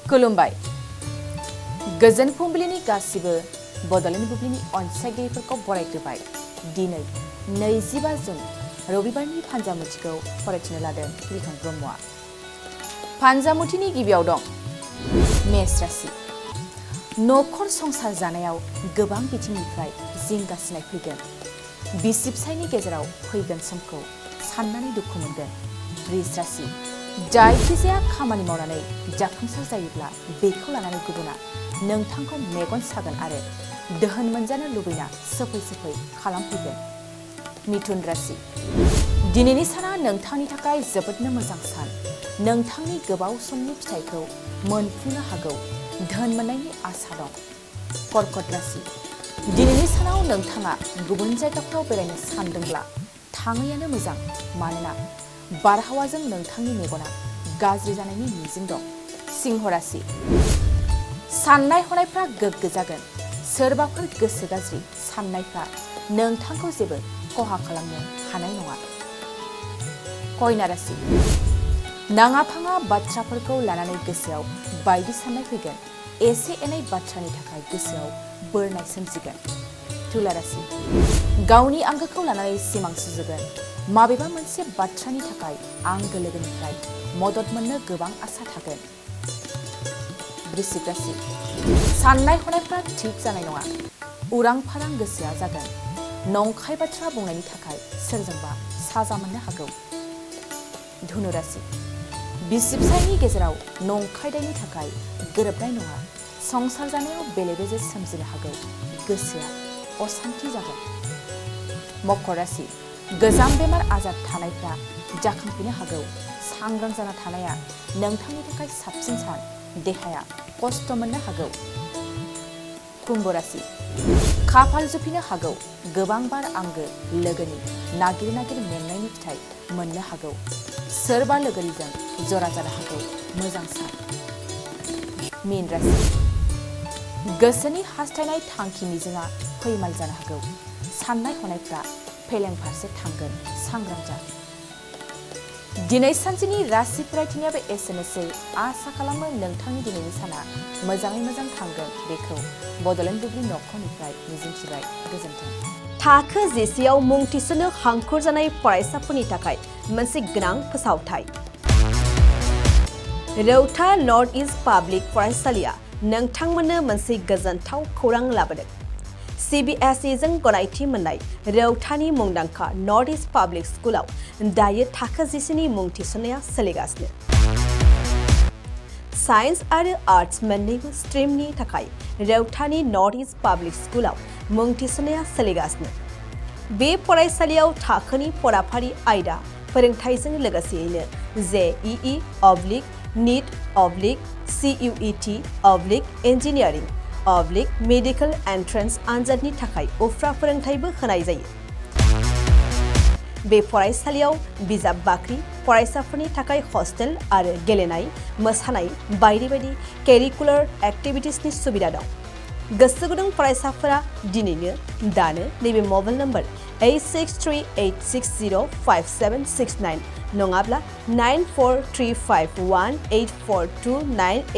खुलुमबाय गोजोन फुंबिलिनि गासिबो बड'लेण्ड बुब्लिनि अनसायगिरिफोरखौ बरायग्रोबाय दिनै 25 जुन रबिबारनि फान्जामुथिखौ फरायथिनो लादों बिरखां ब्रह्मआ फान्जामुथिनि गिबियाव दं मेष राशि नखर संसार जानायाव गोबां बिथिंनिफ्राय जिंगासिनाय फैगोन बिसि-फिसायनि गेजेराव फैगोन समखौ साननानै दुखु मोनगोन वृष राशि जायखिजाया खामानि मावनानै जाफुंसार जायोब्ला बेखौ लानानै गुबुना नोंथांखौ मेगन सागोन आरो दोहोन मोनजानो लुबैना सोफै खालामफैगोन मिथुन राशि दिनैनि साना नोंथांनि थाखाय जोबोदनो मोजां सान नोंथांनि गोबाव समनि फिथाइखौ मोनफुंनो हागौ धोन मोननायनि आसा दं कर्कट राशि दिनैनि सानाव नोंथाङा गुबुन जायगाफोराव बेरायनो सानदोंब्ला थाङैयानो मोजां मानोना बारहावाजों नोंथांनि मेगना गाज्रि जानायनि मिजिं दं सिंह राशि साननाय हनायफ्रा गोग्गो जागोन सोरबाफोर गोसो गाज्रि साननायफ्रा नोंथांखौ जेबो खहा खालामनो हानाय नङा कन्या राशि नाङा फाङा बाथ्राफोरखौ लानानै गोसोआव बायदि साननाय फैगोन एसे एनै बाथ्रानि थाखाय गोसोआव बोरनाय सोमजिगोन तुला राशि गावनि आंगोखौ लानानै सिमां सुजुगोन माबेबा मोनसे बाथ्रानि थाखाय आंगो लोगोनिफ्राय मदद मोननो गोबां आसा थागोन वृश्चिक राशि साननाय हनायफ्रा थिग जानाय नङा उरां फारां गोसोआ जागोन नंखाय बाथ्रा बुंनायनि थाखाय सोरजोंबा साजा मोननो हागौ धनु राशि बिसि-फिसायनि गेजेराव नंखायदायनि थाखाय गोरोबनाय नङा संसार जानायाव बेले-बेजे सोमजिनो हागौ गोसोआ असान्थि जागोन मकर राशि गोजाम बेमार आजार थानायफ्रा जाखांफिननो हागौ सांग्रां जाना थानाया नोंथांनि थाखाय साबसिन सान देहाया खस्थ' मोननो हागौ कुम्भ राशि खाफाल जुफिनो हागौ गोबां बार आंगो लोगोनि नागिर मेंनायनि फिथाइ मोननो हागौ सोरबा लोगोरिजों जरा जानो हागौ मोजां सान मीन राशि गोसोनि हास्थायनाय थांखि मिजिंआ फैमाल जानो हागौ साननाय हनायफ्रा फेलें फारसे थांगोन सांग्रां जा दिनै सानसेनि राशि फरायथिनायाबो एसेनोसै आसा खालामो नोंथांनि दिनैनि साना मोजाङै मोजां थांगोन बेखौ बड'लेण्ड बुब्लि नखरनिफ्राय मिजिंथिबाय गोजोन्थों थाखो जिसेआव मुं थिसननो हांखुर जानाय फरायसाफोरनि थाखाय मोनसे गोनां फोसावथाय रौता नर्थ इस्ट पाब्लिक फरायसालिया नोंथांमोननो मोनसे गोजोनथाव खौरां लाबोदों CBSE जों गनायथि मोननाय रौतानि मुंदांखा नर्थ इस्ट पाब्लिक स्कुलाव दायो थाखो जिसेनि मुं थिसननाया सोलिगासिनो साइन्स आरो आर्ट्स मोन्नैबो स्ट्रिमनि थाखाय रौतानि नर्थ इस्ट पाब्लिक स्कुलाव मुं थिसननाया सोलिगासिनो बे फरायसालियाव थाखोनि फराफारि आयदा फोरोंथायजों लोगोसेयैनो JEE NEET CUET engineering medical entrance आनजादनि थाखाय उफ्रा फोरोंथायबो होनाय जायो बे फरायसालियाव बिजाब बाख्रि फरायसाफोरनि थाखाय हस्टेल आरो गेलेनाय मोसानाय बायदि केरिकुलार एक्टिभिटिसनि सुबिदा दं गोसो गुदुं फरायसाफोरा दिनैनो दानो नैबे मबाइल नम्बर 8638605769 नङाब्ला 9435184298